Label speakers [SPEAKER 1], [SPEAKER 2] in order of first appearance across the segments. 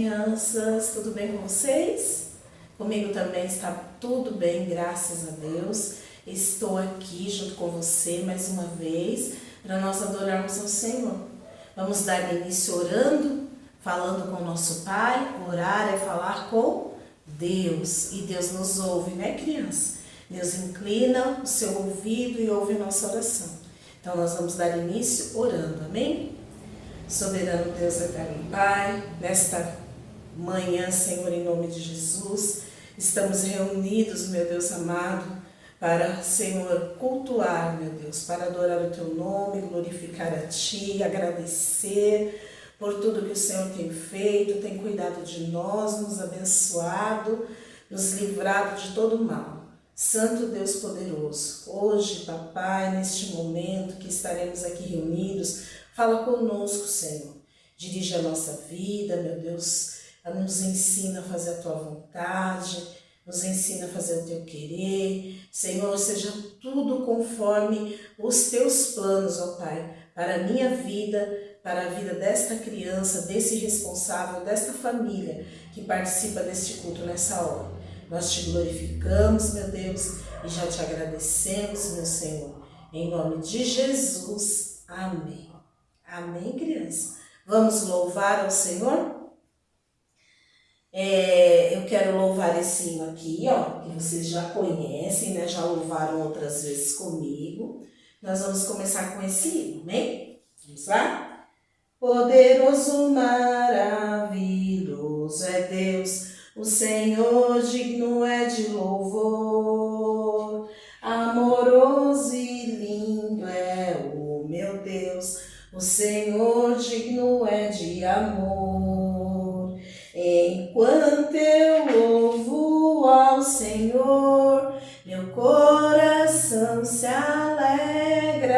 [SPEAKER 1] crianças, tudo bem com vocês? Comigo também está tudo bem, graças a Deus. Estou aqui junto com você mais uma vez para nós adorarmos ao Senhor. Vamos dar início orando, falando com o nosso Pai. Orar é falar com Deus e Deus nos ouve, né, criança? Deus inclina o seu ouvido e ouve a nossa oração. Então nós vamos dar início orando, amém? Soberano Deus eterno Pai, nesta manhã, Senhor, em nome de Jesus, estamos reunidos, meu Deus amado, para, Senhor, cultuar, meu Deus, para adorar o Teu nome, glorificar a Ti, agradecer por tudo que o Senhor tem feito, tem cuidado de nós, nos abençoado, nos livrado de todo mal. Santo Deus poderoso, hoje, papai, neste momento que estaremos aqui reunidos, fala conosco, Senhor. Dirige a nossa vida, meu Deus. Nos ensina a fazer a Tua vontade. Nos ensina a fazer o Teu querer. Senhor, seja tudo conforme os Teus planos, ó Pai. Para a minha vida, para a vida desta criança, desse responsável, desta família que participa deste culto nessa hora. Nós Te glorificamos, meu Deus, e já Te agradecemos, meu Senhor. Em nome de Jesus. Amém. Amém, criança? Vamos louvar ao Senhor? Eu quero louvar esse hino aqui, ó, que vocês já conhecem, né? Já louvaram outras vezes comigo. Nós vamos começar com esse hino, amém? Vamos lá? Poderoso, maravilhoso é Deus, o Senhor digno é de louvor. Amoroso e lindo é o meu Deus, o Senhor digno é de amor. Enquanto eu louvo ao Senhor, meu coração se alegra.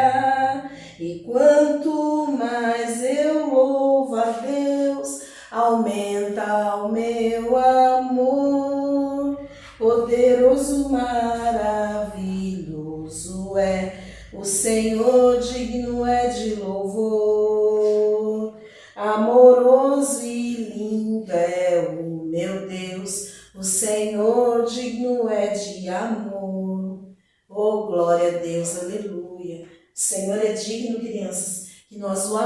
[SPEAKER 1] E quanto mais eu louvo a Deus, aumenta o meu amor. Poderoso, maravilhoso é o Senhor, digno é de louvor. Amoroso e lindo é o meu Deus, o Senhor digno é de amor. Oh, glória a Deus, aleluia. O Senhor é digno, crianças, que nós o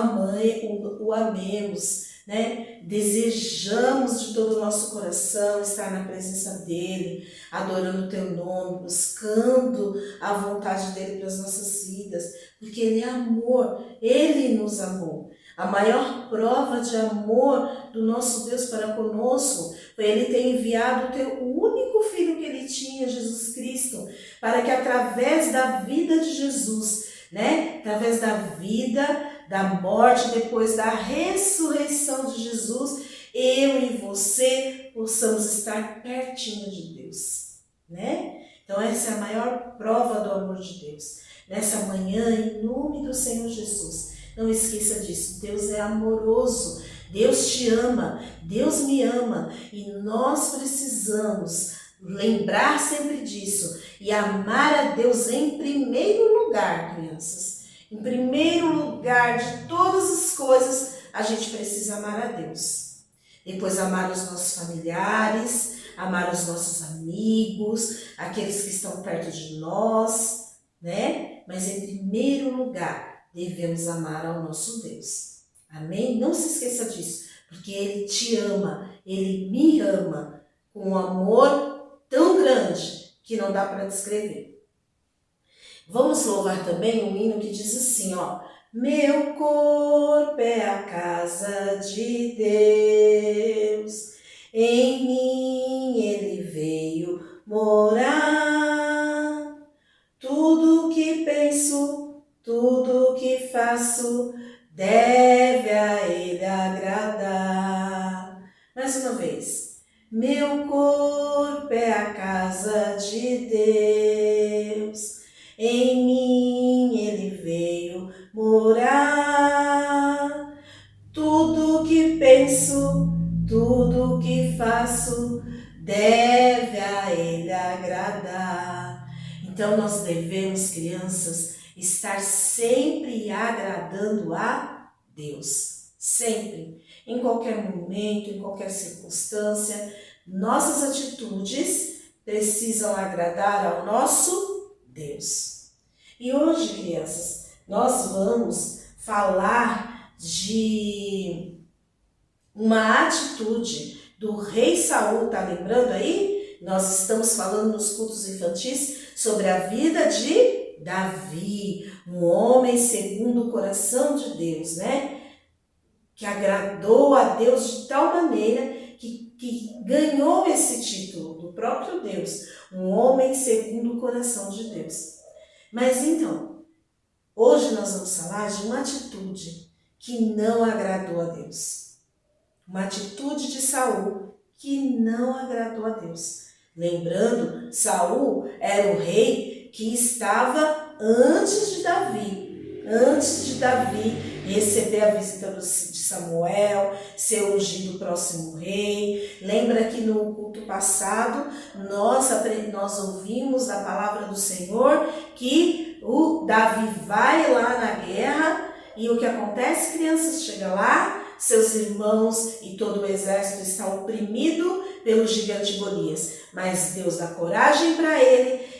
[SPEAKER 1] amemos, né? Desejamos de todo o nosso coração estar na presença dEle, adorando o Teu nome, buscando a vontade dEle para as nossas vidas, porque Ele é amor, Ele nos amou. A maior prova de amor do nosso Deus para conosco foi Ele ter enviado o único Filho que Ele tinha, Jesus Cristo, para que através da vida de Jesus, né? Através da vida, da morte, depois da ressurreição de Jesus, eu e você possamos estar pertinho de Deus, né? Então essa é a maior prova do amor de Deus. Nessa manhã, em nome do Senhor Jesus, não esqueça disso, Deus é amoroso, Deus te ama, Deus me ama e nós precisamos lembrar sempre disso e amar a Deus em primeiro lugar, crianças. Em primeiro lugar de todas as coisas, a gente precisa amar a Deus. Depois amar os nossos familiares, amar os nossos amigos, aqueles que estão perto de nós, né? Mas em primeiro lugar, devemos amar ao nosso Deus. Amém? Não se esqueça disso, porque Ele te ama, Ele me ama com um amor tão grande que não dá para descrever. Vamos louvar também um hino que diz assim, ó. Meu corpo é a casa de Deus, em mim Ele veio morar. Tudo que penso, tudo que faço, deve a Ele agradar. Mais uma vez. Meu corpo é a casa de Deus, em mim Ele veio morar. Tudo que penso, tudo que faço, deve a Ele agradar. Então nós devemos, crianças, estar sempre agradando a Deus. Sempre. em qualquer momento, em qualquer circunstância, nossas atitudes precisam agradar ao nosso Deus. E hoje, crianças, nós vamos falar de uma atitude do rei Saul, tá lembrando aí? Nós estamos falando nos cultos infantis sobre a vida de Davi, um homem segundo o coração de Deus, né? Que agradou a Deus de tal maneira que ganhou esse título do próprio Deus, um homem segundo o coração de Deus. Mas então, hoje nós vamos falar de uma atitude que não agradou a Deus. Uma atitude de Saul que não agradou a Deus. Lembrando, Saul era o rei que estava antes de Davi. Antes de Davi receber a visita de Samuel, ser ungido o próximo rei. Lembra que no culto passado nós ouvimos da palavra do Senhor que o Davi vai lá na guerra e o que acontece, crianças? Chega lá, seus irmãos e todo o exército está oprimido pelo gigante Golias. Mas Deus dá coragem para ele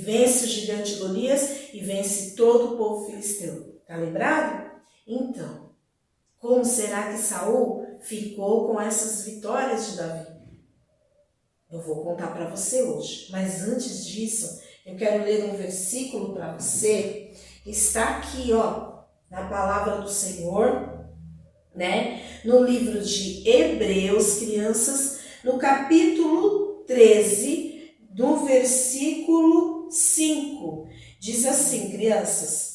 [SPEAKER 1] vence o gigante Golias e vence todo o povo filisteu. Tá lembrado? Então, como será que Saul ficou com essas vitórias de Davi? Eu vou contar para você hoje. Mas antes disso, eu quero ler um versículo para você. Está aqui, ó, na palavra do Senhor, né? No livro de Hebreus, crianças, no capítulo 13, do versículo 5. Diz assim, crianças.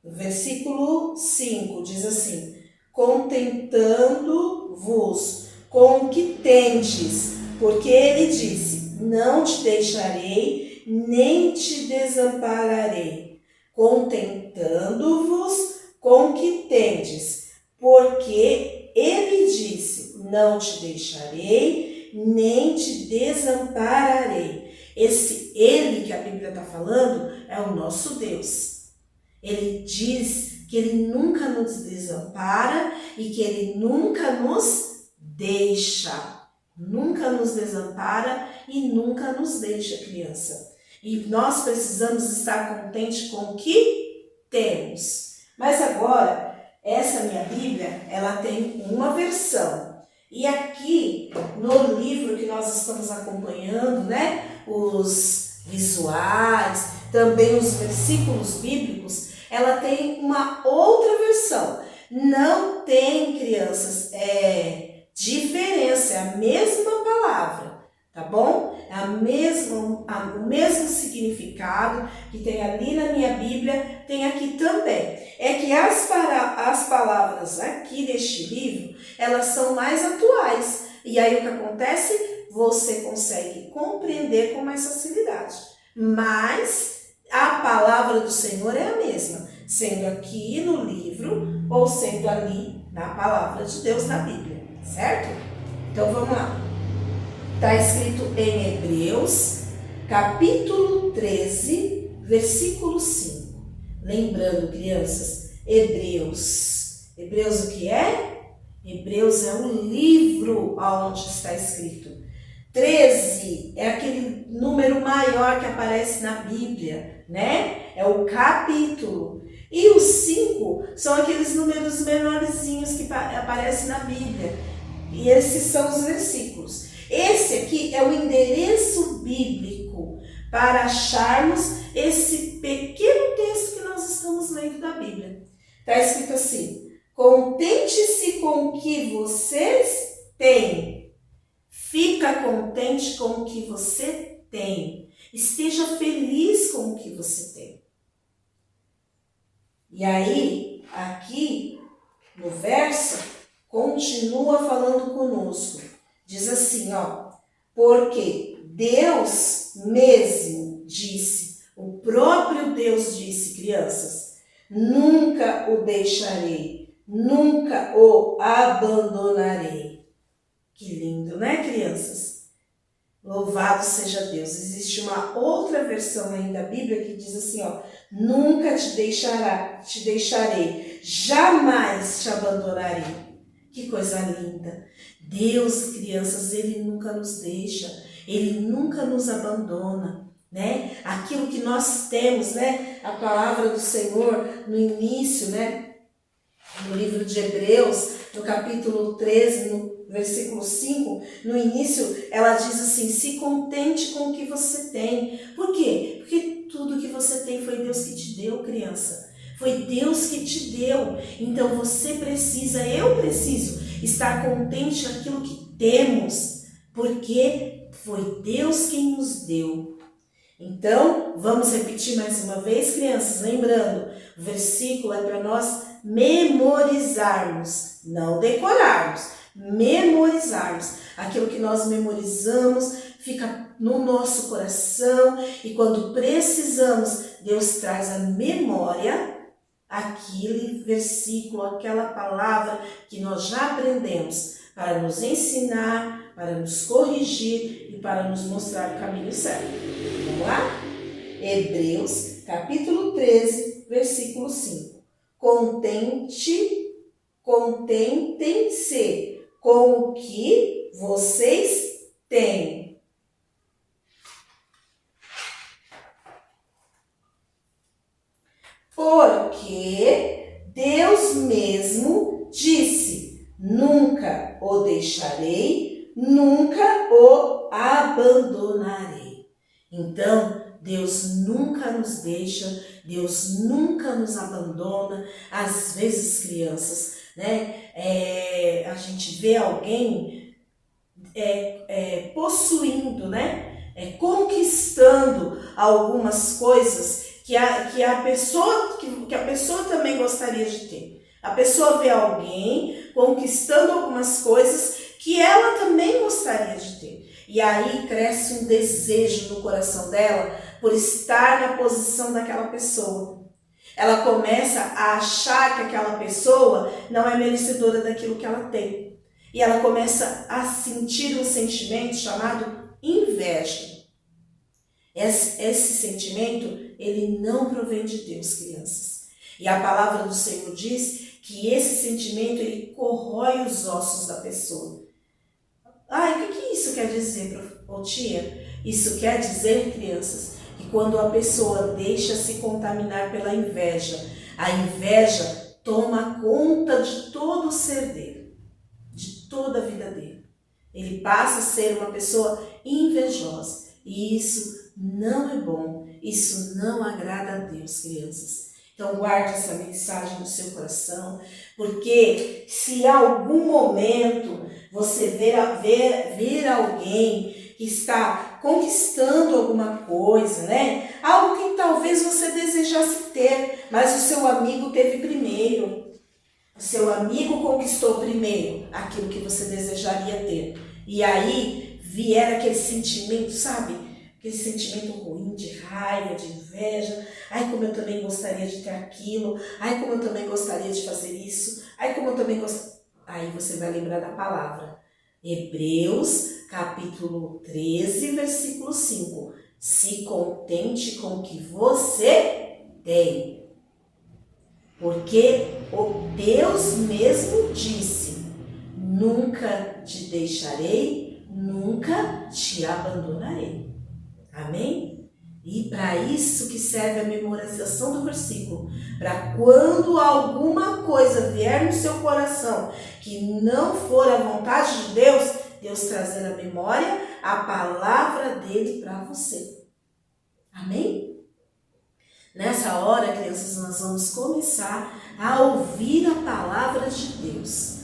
[SPEAKER 1] No versículo 5 diz assim: contentando-vos com o que tendes, porque ele disse: não te deixarei, nem te desampararei. Contentando-vos com o que tendes, porque ele disse: não te deixarei, nem te desampararei. Esse ele que a Bíblia está falando é o nosso Deus. Ele diz que ele nunca nos desampara e que ele nunca nos deixa. Nunca nos desampara e nunca nos deixa, criança. E nós precisamos estar contentes com o que temos. Mas agora, essa minha Bíblia, ela tem uma versão. E aqui, no livro que nós estamos acompanhando, né, os visuais, também os versículos bíblicos, ela tem uma outra versão. Não tem, crianças, diferença, é a mesma palavra, tá bom? É o mesmo significado que tem ali na minha Bíblia, tem aqui também. É que as palavras aqui deste livro, elas são mais atuais. E aí o que acontece? Você consegue compreender com mais facilidade. Mas a palavra do Senhor é a mesma, sendo aqui no livro ou sendo ali na palavra de Deus na Bíblia, certo? Então vamos lá. Está escrito em Hebreus, capítulo 13, versículo 5. Lembrando, crianças, Hebreus o que é? Hebreus é um livro onde está escrito. 13 é aquele número maior que aparece na Bíblia, né? É o capítulo. E os 5 são aqueles números menorzinhos que aparecem na Bíblia. E esses são os versículos. Esse aqui é o endereço bíblico para acharmos esse pequeno texto que nós estamos lendo da Bíblia. Está escrito assim: contente-se com o que vocês têm. Fica contente com o que você tem. Esteja feliz com o que você tem. E aí, aqui no verso, continua falando conosco. Diz assim, ó: porque Deus mesmo disse, o próprio Deus disse, crianças, nunca o deixarei, nunca o abandonarei. Que lindo, né, crianças? Louvado seja Deus. Existe uma outra versão aí da Bíblia que diz assim, ó, nunca te deixarei, jamais te abandonarei. Que coisa linda. Deus, crianças, Ele nunca nos deixa, Ele nunca nos abandona, né? Aquilo que nós temos, né? A palavra do Senhor no início, né? No livro de Hebreus, no capítulo 13, no versículo 5, no início ela diz assim, se contente com o que você tem. Por quê? Porque tudo que você tem foi Deus que te deu, criança. Foi Deus que te deu. Então você precisa, eu preciso estar contente com aquilo que temos, porque foi Deus quem nos deu. Então, vamos repetir mais uma vez, crianças, lembrando, o versículo é para nós memorizarmos, não decorarmos, memorizarmos. Aquilo que nós memorizamos fica no nosso coração e quando precisamos, Deus traz a memória, aquele versículo, aquela palavra que nós já aprendemos para nos ensinar, para nos corrigir e para nos mostrar o caminho certo. Vamos lá? Hebreus, capítulo 13, versículo 5. Contentem-se com o que vocês têm. Porque Deus mesmo disse, nunca o deixarei, nunca o abandonarei. Então, Deus nunca nos deixa, Deus nunca nos abandona. Às vezes, crianças, né, a gente vê alguém possuindo, né, conquistando algumas coisas que a pessoa também gostaria de ter. A pessoa vê alguém conquistando algumas coisas que ela também gostaria de ter. E aí cresce um desejo no coração dela por estar na posição daquela pessoa. Ela começa a achar que aquela pessoa não é merecedora daquilo que ela tem. E ela começa a sentir um sentimento chamado inveja. Esse sentimento, ele não provém de Deus, crianças. E a palavra do Senhor diz que esse sentimento, ele corrói os ossos da pessoa. O que isso quer dizer, tia? Isso quer dizer, crianças, que quando a pessoa deixa se contaminar pela inveja, a inveja toma conta de todo o ser dele, de toda a vida dele. Ele passa a ser uma pessoa invejosa. E isso não é bom, isso não agrada a Deus, crianças. Então guarde essa mensagem no seu coração, porque se em algum momento você ver alguém que está conquistando alguma coisa, né? Algo que talvez você desejasse ter, mas o seu amigo teve primeiro. O seu amigo conquistou primeiro aquilo que você desejaria ter. E aí vier aquele sentimento, sabe? Aquele sentimento ruim, de raiva, de inveja. Ai, como eu também gostaria de ter aquilo. Ai, como eu também gostaria de fazer isso. Ai, como eu também gostaria... Aí você vai lembrar da palavra. Hebreus, capítulo 13, versículo 5. Se contente com o que você tem. Porque o Deus mesmo disse, nunca te deixarei, nunca te abandonarei. Amém? E para isso que serve a memorização do versículo. Para quando alguma coisa vier no seu coração que não for a vontade de Deus, Deus trazer à memória a palavra dele para você. Amém? Nessa hora, crianças, nós vamos começar a ouvir a palavra de Deus.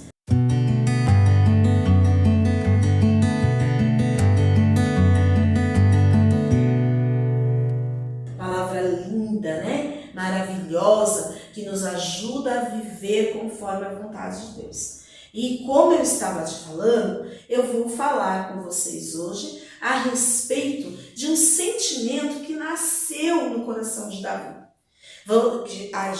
[SPEAKER 1] Palavra linda, né? Maravilhosa, que nos ajuda a viver conforme a vontade de Deus. E como eu estava te falando, eu vou falar com vocês hoje a respeito de um sentimento que nasceu no coração de Davi.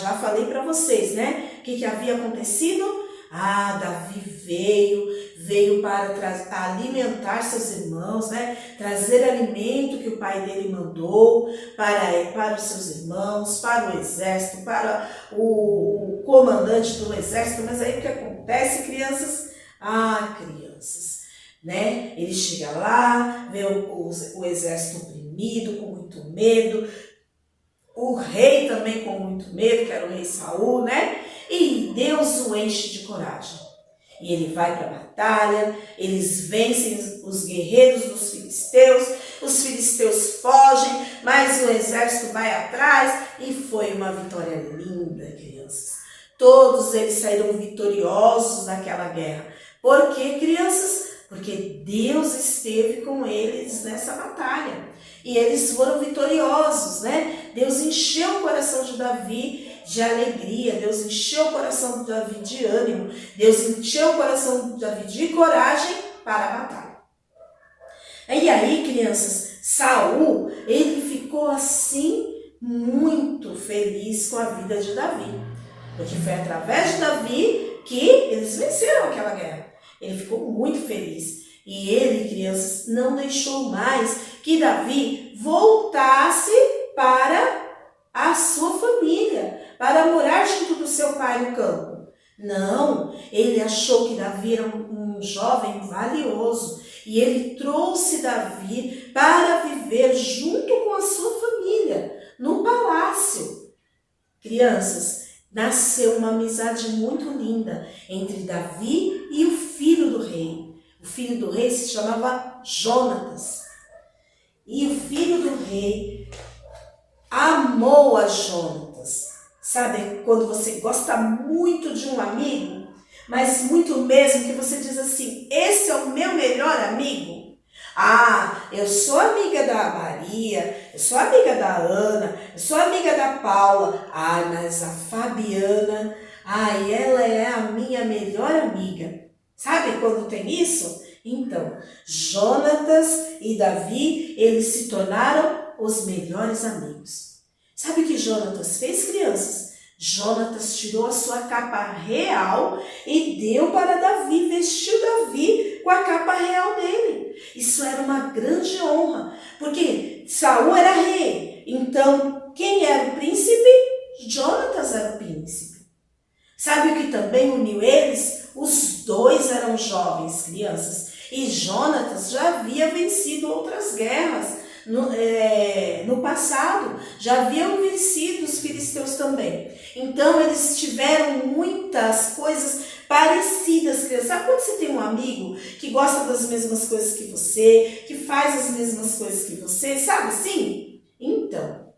[SPEAKER 1] Já falei para vocês, né? O que havia acontecido? Davi veio para alimentar seus irmãos, né? Trazer alimento que o pai dele mandou para os seus irmãos, para o exército, para o comandante do exército. Mas aí o que acontece, crianças? Crianças, né? Ele chega lá, vê o exército oprimido, com muito medo, o rei também com muito medo, que era o rei Saul, né? E Deus o enche de coragem. E ele vai para a batalha, eles vencem os guerreiros dos filisteus, os filisteus fogem, mas o exército vai atrás e foi uma vitória linda, crianças. Todos eles saíram vitoriosos naquela guerra. Por quê, crianças? Porque Deus esteve com eles nessa batalha. E eles foram vitoriosos, né? Deus encheu o coração de Davi de alegria, Deus encheu o coração de Davi de ânimo, Deus encheu o coração de Davi de coragem para a batalha. E aí, crianças, Saul, ele ficou assim muito feliz com a vida de Davi. Porque foi através de Davi que eles venceram aquela guerra. Ele ficou muito feliz. E ele, crianças, não deixou mais que Davi voltasse para a sua família, para morar junto do seu pai no campo. Não, ele achou que Davi era um jovem valioso e ele trouxe Davi para viver junto com a sua família, no palácio. Crianças, nasceu uma amizade muito linda entre Davi e o filho do rei. O filho do rei se chamava Jonatas. E o filho do rei amou a Jonatas. Sabe quando você gosta muito de um amigo, mas muito mesmo, que você diz assim, esse é o meu melhor amigo? Eu sou amiga da Maria, eu sou amiga da Ana, eu sou amiga da Paula. Mas a Fabiana, ela é a minha melhor amiga. Sabe quando tem isso? Então, Jonatas e Davi, eles se tornaram os melhores amigos. Sabe o que Jonatas fez, crianças? Jonatas tirou a sua capa real e deu para Davi, vestiu Davi com a capa real dele. Isso era uma grande honra, porque Saul era rei, então quem era o príncipe? Jonatas era o príncipe. Sabe o que também uniu eles? Os dois eram jovens, crianças, e Jonatas já havia vencido outras guerras no passado, já haviam vencido os filisteus também. Então eles tiveram muitas coisas parecidas, crianças. Sabe quando você tem um amigo que gosta das mesmas coisas que você, que faz as mesmas coisas que você, sabe assim? Então,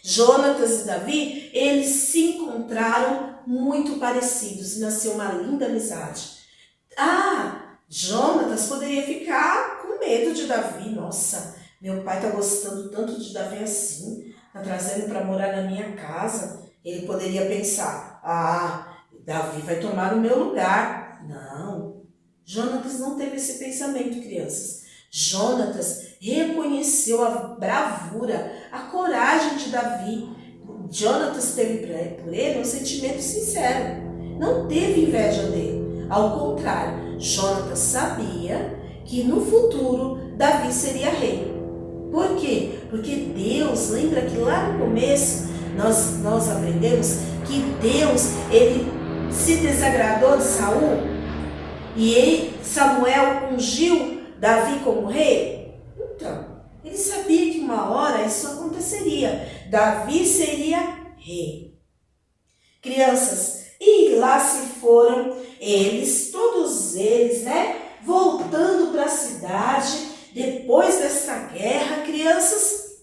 [SPEAKER 1] Jonatas e Davi, eles se encontraram muito parecidos e nasceu uma linda amizade. Jonatas poderia ficar com medo de Davi. Nossa, meu pai está gostando tanto de Davi assim, está trazendo para morar na minha casa. Ele poderia pensar, Davi vai tomar o meu lugar. Não, Jonatas não teve esse pensamento, crianças. Jonatas reconheceu a bravura, a coragem de Davi. Jonatas teve por ele um sentimento sincero, não teve inveja dele. Ao contrário, Jonatas sabia que no futuro Davi seria rei. Por quê? Porque Deus, lembra que lá no começo nós aprendemos que Deus, ele se desagradou de Saul e Samuel ungiu Davi como rei? Então, ele sabia que uma hora isso aconteceria. Davi seria rei. Crianças, e lá se foram todos eles, né? Voltando para a cidade, depois dessa guerra, crianças,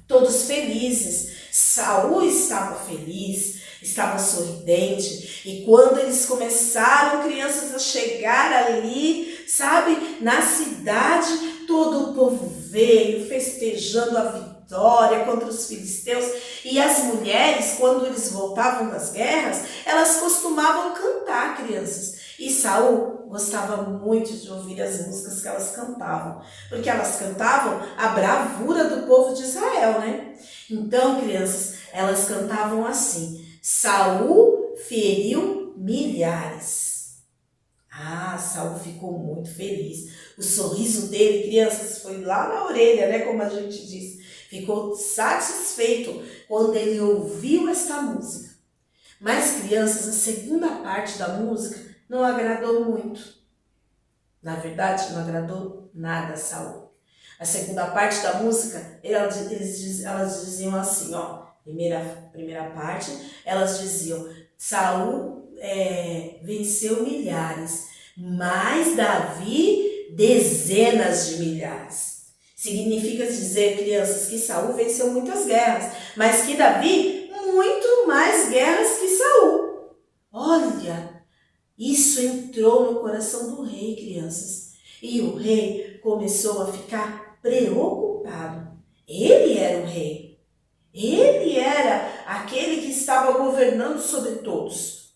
[SPEAKER 1] todos felizes. Saul estava feliz, estava sorridente, e quando eles começaram, crianças, a chegar ali, sabe, na cidade, todo o povo veio festejando a vitória contra os filisteus, e as mulheres, quando eles voltavam das guerras, elas costumavam cantar, crianças, e Saul gostava muito de ouvir as músicas que elas cantavam, porque elas cantavam a bravura do povo de Israel, né? Então, crianças, elas cantavam assim: Saul feriu milhares. Ah, Saul ficou muito feliz. O sorriso dele, crianças, foi lá na orelha, né? Como a gente diz. Ficou satisfeito quando ele ouviu esta música. Mas, crianças, a segunda parte da música não agradou muito. Na verdade, não agradou nada a Saul. A segunda parte da música, elas diziam assim, ó. Primeira parte, elas diziam, Saul venceu milhares, mas Davi dezenas de milhares. Significa dizer, crianças, que Saul venceu muitas guerras, mas que Davi muito mais guerras que Saul. Olha, isso entrou no coração do rei, crianças. E o rei começou a ficar preocupado. Ele era o rei. Ele era aquele que estava governando sobre todos.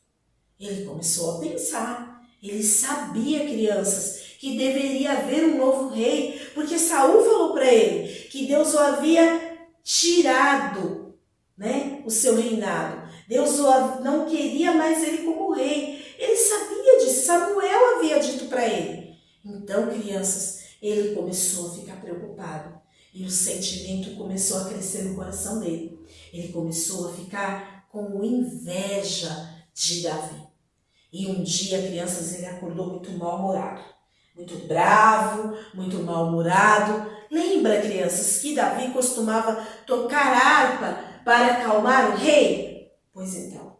[SPEAKER 1] Ele começou a pensar. Ele sabia, crianças, que deveria haver um novo rei, porque Saul falou para ele que Deus o havia tirado, né, o seu reinado. Deus não queria mais ele como rei. Ele sabia disso, Samuel havia dito para ele. Então, crianças, ele começou a ficar preocupado. E o sentimento começou a crescer no coração dele. Ele começou a ficar com inveja de Davi. E um dia, crianças, ele acordou muito mal-humorado. Muito bravo, muito mal-humorado. Lembra, crianças, que Davi costumava tocar harpa para acalmar o rei? Pois então,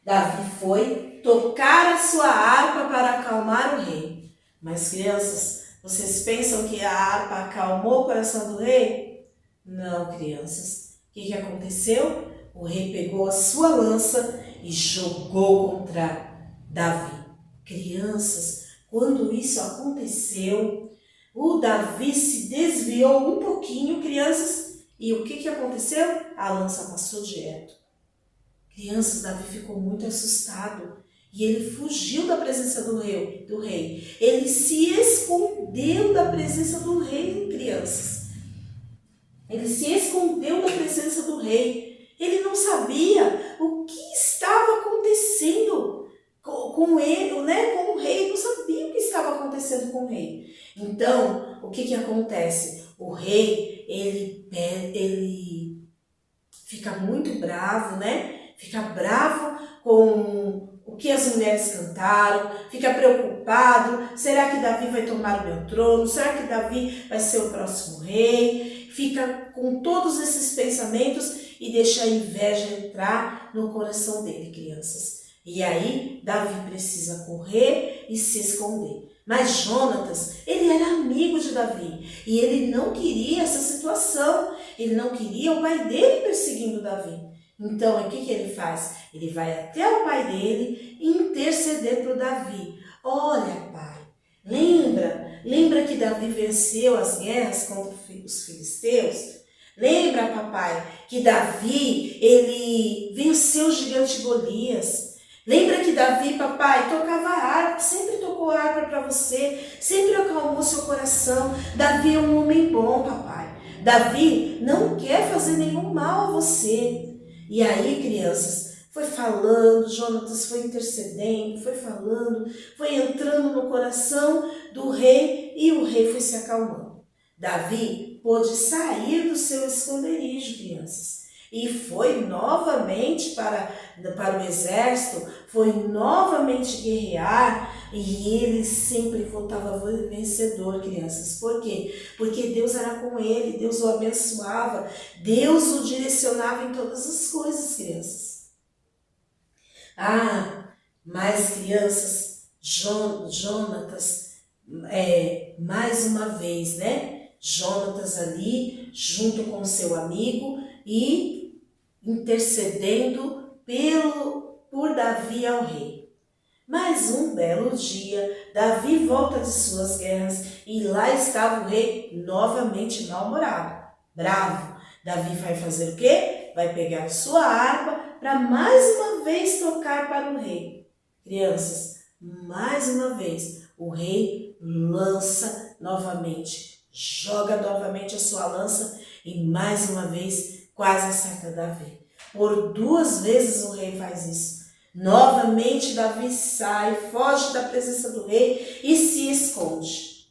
[SPEAKER 1] Davi foi tocar a sua harpa para acalmar o rei. Mas, crianças, vocês pensam que a harpa acalmou o coração do rei? Não, crianças. O que aconteceu? O rei pegou a sua lança e jogou contra Davi. Crianças, quando isso aconteceu, o Davi se desviou um pouquinho, crianças, e o que aconteceu? A lança passou direto. Crianças, Davi ficou muito assustado e ele fugiu da presença do rei. Ele se escondeu da presença do rei, crianças. Ele se escondeu da presença do rei. Ele não sabia o que estava acontecendo com ele, né? Com o rei. Ele não sabia o que estava acontecendo com o rei. Então, o que acontece? O rei, ele fica muito bravo, né? Fica bravo com o que as mulheres cantaram, fica preocupado, será que Davi vai tomar o meu trono? Será que Davi vai ser o próximo rei? Fica com todos esses pensamentos e deixa a inveja entrar no coração dele, crianças. E aí, Davi precisa correr e se esconder. Mas Jonatas, ele era amigo de Davi e ele não queria essa situação, ele não queria o pai dele perseguindo Davi. Então, o que ele faz? Ele vai até o pai dele e interceder para o Davi. Olha, pai, lembra que Davi venceu as guerras contra os filisteus? Lembra, papai, que Davi, ele venceu o gigante Golias? Lembra que Davi, papai, tocava harpa, sempre tocou harpa para você, sempre acalmou seu coração. Davi é um homem bom, papai. Davi não quer fazer nenhum mal a você. E aí, crianças, foi falando, Jonatas foi intercedendo, foi falando, foi entrando no coração do rei e o rei foi se acalmando. Davi pôde sair do seu esconderijo, crianças, e foi novamente para o exército, foi novamente guerrear e ele sempre voltava vencedor, crianças. Por quê? Porque Deus era com ele, Deus o abençoava, Deus o direcionava em todas as coisas, crianças. Mas crianças, Jonatas, mais uma vez, né? Jonatas ali, junto com seu amigo e intercedendo por Davi ao rei. Mas um belo dia, Davi volta de suas guerras e lá estava o rei novamente mal-humorado, bravo. Davi vai fazer o quê? Vai pegar sua harpa para mais uma vez tocar para o rei. Crianças, mais uma vez, o rei lança novamente, joga novamente a sua lança e mais uma vez quase acerta Davi. Por 2 vezes o rei faz isso. Novamente Davi sai, foge da presença do rei e se esconde.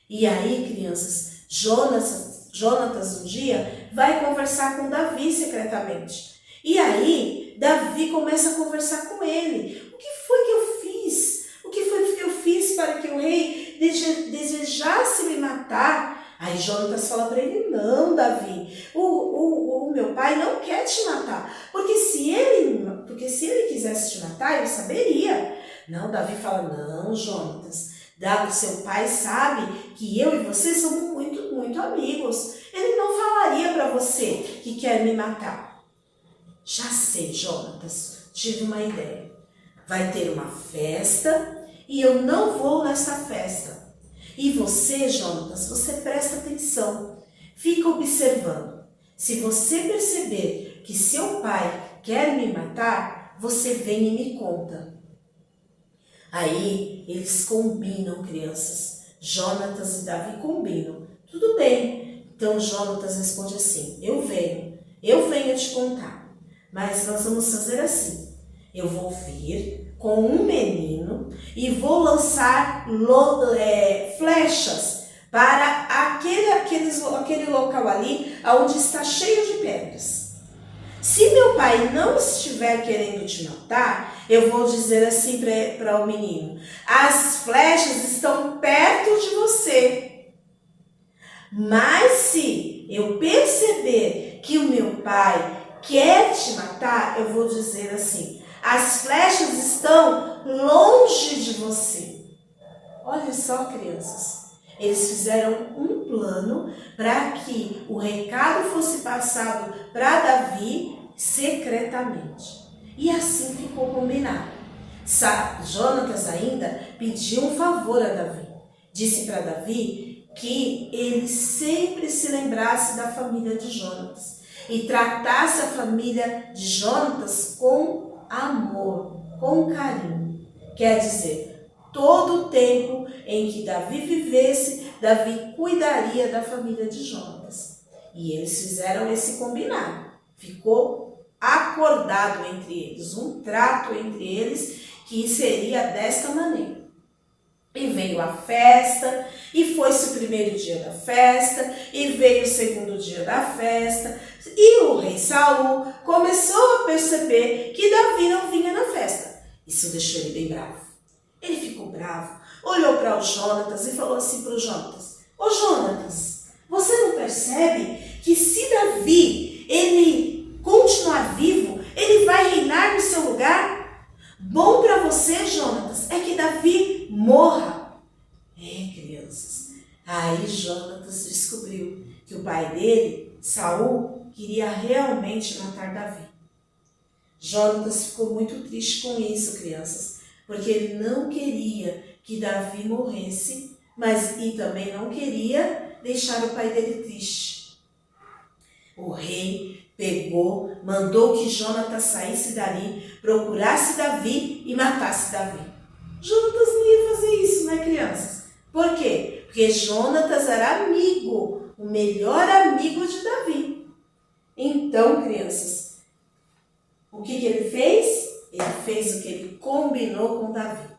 [SPEAKER 1] E aí, crianças, Jonatas um dia vai conversar com Davi secretamente. E aí, Davi começa a conversar com ele. O que foi que eu fiz? O que foi que eu fiz para que o rei desejasse me matar? Aí Jonatas fala para ele: não, Davi, o meu pai não quer te matar, porque se ele quisesse te matar, eu saberia. Não, Davi fala: não, Jonatas, seu pai sabe que eu e você somos muito, muito amigos. Ele não falaria para você que quer me matar. Já sei, Jonatas, tive uma ideia. Vai ter uma festa e eu não vou nessa festa. E você, Jonatas, você presta atenção, fica observando. Se você perceber que seu pai quer me matar, você vem e me conta. Aí eles combinam, crianças. Jonatas e Davi combinam. Tudo bem. Então Jonatas responde assim: eu venho te contar. Mas nós vamos fazer assim: eu vou vir com um menino e vou lançar flechas para aquele local ali onde está cheio de pedras. Se meu pai não estiver querendo te matar, eu vou dizer assim para o menino: as flechas estão perto de você. Mas se eu perceber que o meu pai quer te matar, eu vou dizer assim: as flechas estão longe de você. Olha só, crianças. Eles fizeram um plano para que o recado fosse passado para Davi secretamente. E assim ficou combinado. Jonatas ainda pediu um favor a Davi. Disse para Davi que ele sempre se lembrasse da família de Jonatas e tratasse a família de Jonatas com amor, com carinho. Quer dizer, todo o tempo em que Davi vivesse, Davi cuidaria da família de Jonatas. E eles fizeram esse combinado. Ficou acordado entre eles, um trato entre eles que seria desta maneira. E veio a festa, e foi-se o primeiro dia da festa, e veio o segundo dia da festa, e o rei Saul começou a perceber que Davi não vinha na festa. Isso deixou ele bem bravo. Ele ficou bravo, olhou para o Jonatas e falou assim para o Jonatas: ô Jonatas, você não percebe que se Davi ele continuar vivo, ele vai reinar no seu lugar? Bom para você, Jonatas, é que Davi morra. Crianças. Aí Jonatas descobriu que o pai dele, Saul, queria realmente matar Davi. Jonatas ficou muito triste com isso, crianças, porque ele não queria que Davi morresse, e também não queria deixar o pai dele triste. O rei mandou que Jonatas saísse dali, procurasse Davi e matasse Davi. Jonatas não ia fazer isso, né, crianças? Por quê? Porque Jonatas era amigo, o melhor amigo de Davi. Então, crianças, o que ele fez? Ele fez o que ele combinou com Davi.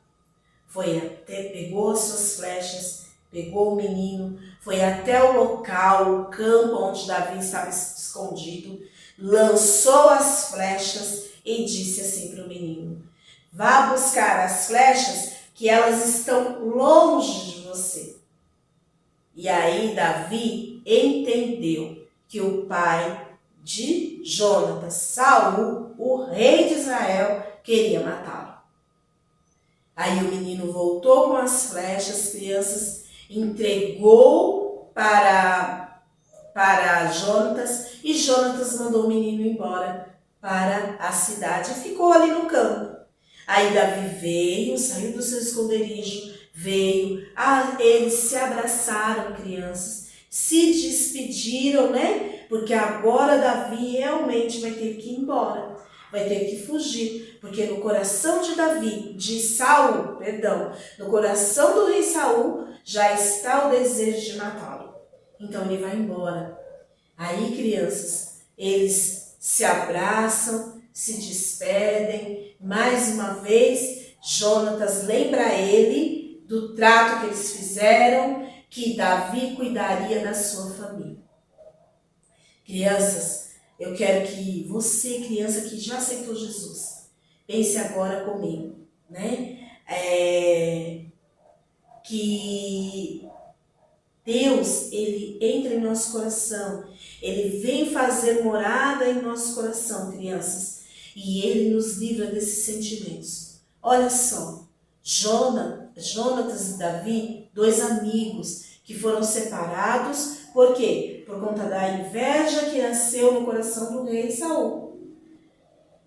[SPEAKER 1] Pegou as suas flechas, pegou o menino, foi até o local, o campo onde Davi estava escondido, lançou as flechas e disse assim para o menino: vá buscar as flechas que elas estão longe de você. E aí Davi entendeu que o pai de Jonatas, Saul, o rei de Israel, queria matá-lo. Aí o menino voltou com as flechas, crianças, entregou para Jonatas, e Jonatas mandou o menino embora para a cidade e ficou ali no campo. Aí Davi saiu do seu esconderijo, eles se abraçaram, crianças, se despediram, né? Porque agora Davi realmente vai ter que ir embora, vai ter que fugir, porque no coração no coração do rei Saul já está o desejo de matá-lo. Então ele vai embora. Aí, crianças, eles se abraçam, se despedem. Mais uma vez, Jonatas lembra ele do trato que eles fizeram, que Davi cuidaria da sua família. Crianças, eu quero que você, criança que já aceitou Jesus, pense agora comigo, né? Que Deus, ele entra em nosso coração, ele vem fazer morada em nosso coração, crianças, e ele nos livra desses sentimentos. Olha só, Jonatas e Davi, dois amigos que foram separados, por quê? Por conta da inveja que nasceu no coração do rei Saul.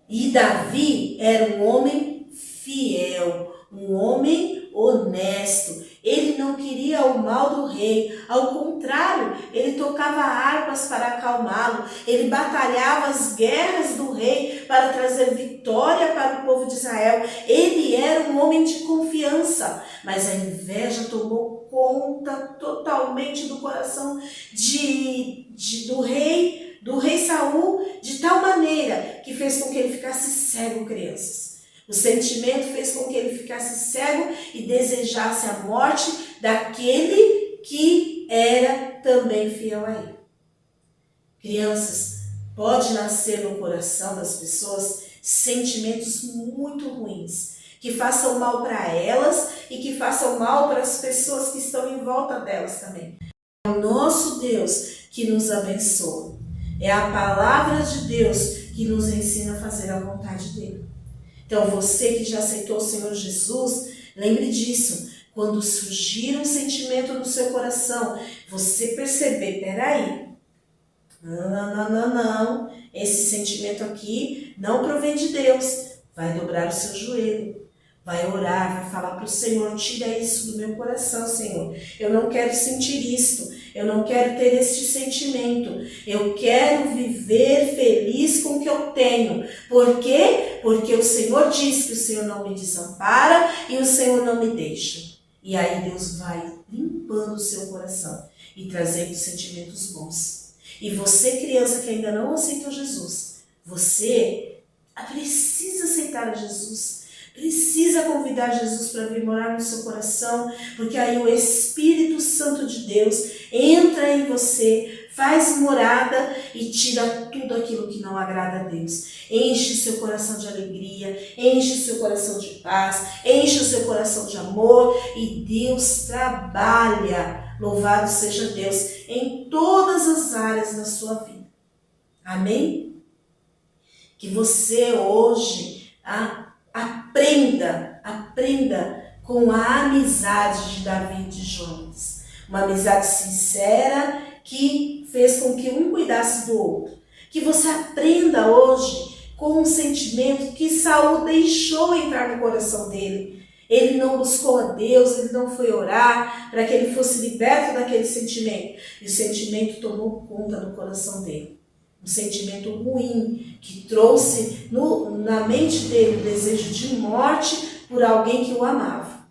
[SPEAKER 1] E Davi era um homem fiel, um homem honesto. Ele não queria o mal do rei, ao contrário, ele tocava harpas para acalmá-lo, ele batalhava as guerras do rei para trazer vitória para o povo de Israel. Ele era um homem de confiança, mas a inveja tomou conta totalmente do coração do rei Saul, de tal maneira que fez com que ele ficasse cego, crianças. O sentimento fez com que ele ficasse cego e desejasse a morte daquele que era também fiel a ele. Crianças, pode nascer no coração das pessoas sentimentos muito ruins, que façam mal para elas e que façam mal para as pessoas que estão em volta delas também. É o nosso Deus que nos abençoa. É a palavra de Deus que nos ensina a fazer a vontade dele. Então, você que já aceitou o Senhor Jesus, lembre disso. Quando surgir um sentimento no seu coração, você perceber, peraí, não, esse sentimento aqui não provém de Deus. Vai dobrar o seu joelho, vai orar, vai falar para o Senhor, tira isso do meu coração, Senhor. Eu não quero sentir isto, eu não quero ter este sentimento. Eu quero viver feliz com o que eu tenho. Por quê? Porque o Senhor diz que o Senhor não me desampara e o Senhor não me deixa. E aí Deus vai limpando o seu coração e trazendo sentimentos bons. E você, criança que ainda não aceitou Jesus, você precisa aceitar a Jesus. Precisa convidar Jesus para vir morar no seu coração, porque aí o Espírito Santo de Deus entra em você, faz morada e tira tudo aquilo que não agrada a Deus. Enche o seu coração de alegria, enche o seu coração de paz, enche o seu coração de amor e Deus trabalha, louvado seja Deus, em todas as áreas da sua vida. Amém? Que você hoje aprenda com a amizade de Davi e de Jonatas. Uma amizade sincera que fez com que um cuidasse do outro. Que você aprenda hoje com um sentimento que Saul deixou entrar no coração dele. Ele não buscou a Deus, ele não foi orar para que ele fosse liberto daquele sentimento. E o sentimento tomou conta do coração dele. Um sentimento ruim que trouxe na mente dele o desejo de morte por alguém que o amava.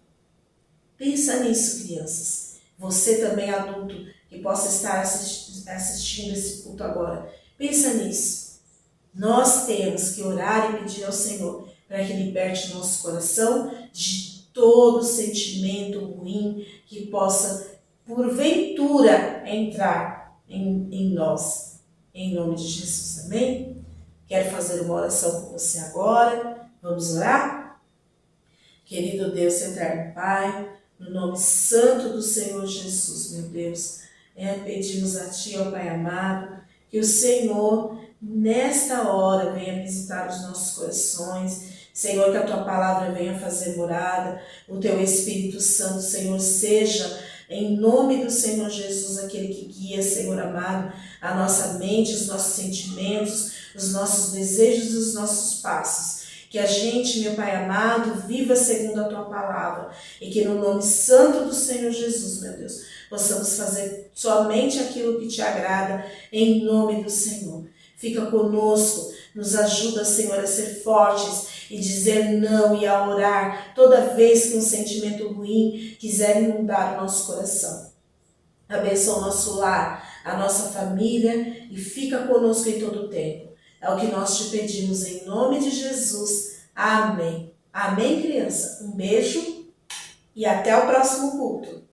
[SPEAKER 1] Pensa nisso, crianças. Você também, adulto, que possa estar assistindo esse culto agora. Pensa nisso. Nós temos que orar e pedir ao Senhor para que liberte nosso coração de todo sentimento ruim que possa, porventura, entrar em nós. Em nome de Jesus, amém? Quero fazer uma oração com você agora. Vamos orar? Querido Deus eterno Pai, no nome santo do Senhor Jesus, meu Deus, pedimos a Ti, ó Pai amado, que o Senhor, nesta hora, venha visitar os nossos corações. Senhor, que a Tua palavra venha fazer morada, o Teu Espírito Santo, Senhor, seja em nome do Senhor Jesus, aquele que guia, Senhor amado, a nossa mente, os nossos sentimentos, os nossos desejos e os nossos passos. Que a gente, meu Pai amado, viva segundo a Tua palavra. E que no nome santo do Senhor Jesus, meu Deus, possamos fazer somente aquilo que Te agrada, em nome do Senhor. Fica conosco, nos ajuda, Senhor, a ser fortes e dizer não e a orar toda vez que um sentimento ruim quiser inundar o nosso coração. Abençoa o nosso lar, a nossa família e fica conosco em todo o tempo. É o que nós te pedimos em nome de Jesus. Amém. Amém, criança? Um beijo e até o próximo culto.